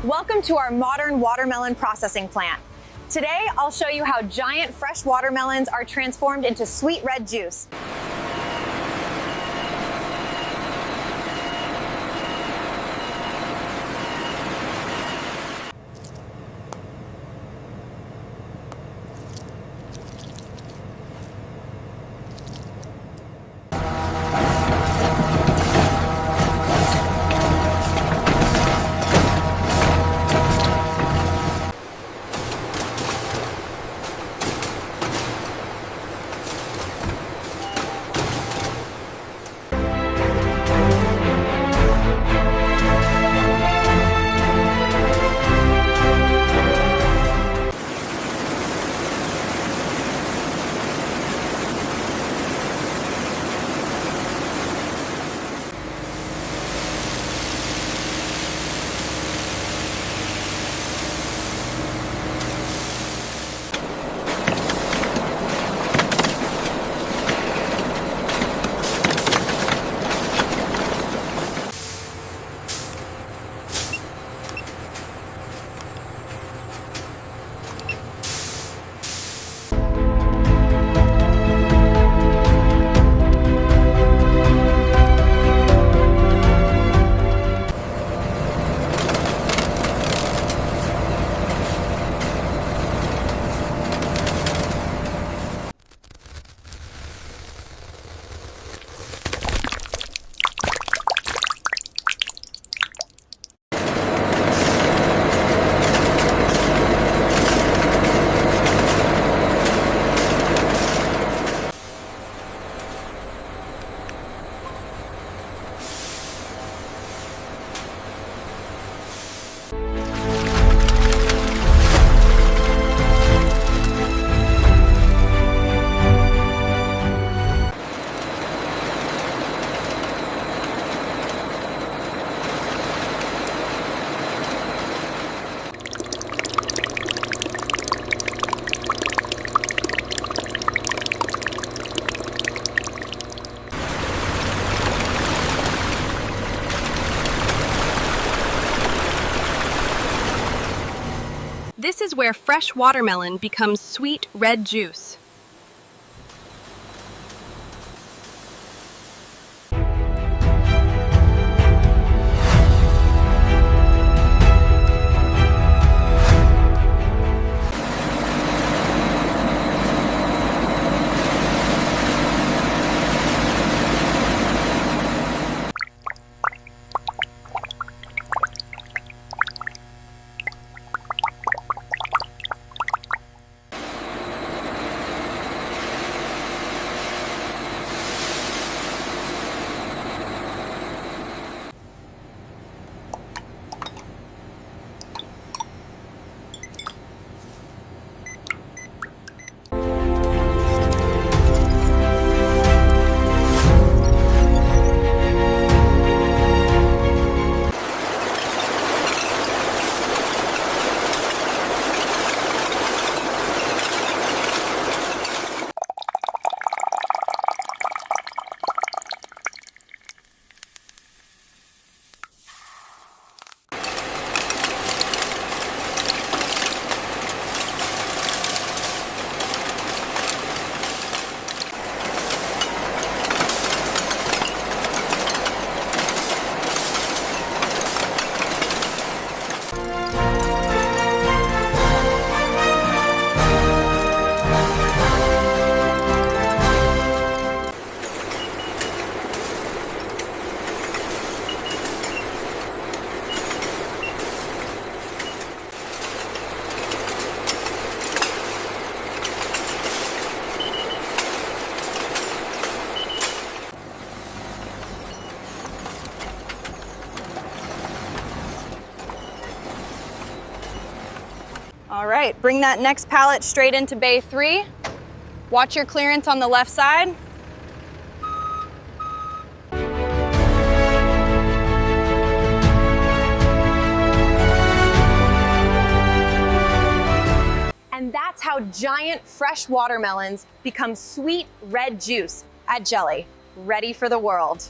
Welcome to our modern watermelon processing plant. Today, I'll show you how giant fresh watermelons are transformed into sweet red juice. This is where fresh watermelon becomes sweet red juice. All right, bring that next pallet straight into bay 3. Watch your clearance on the left side. And that's how giant fresh watermelons become sweet red juice at Jelly, ready for the world.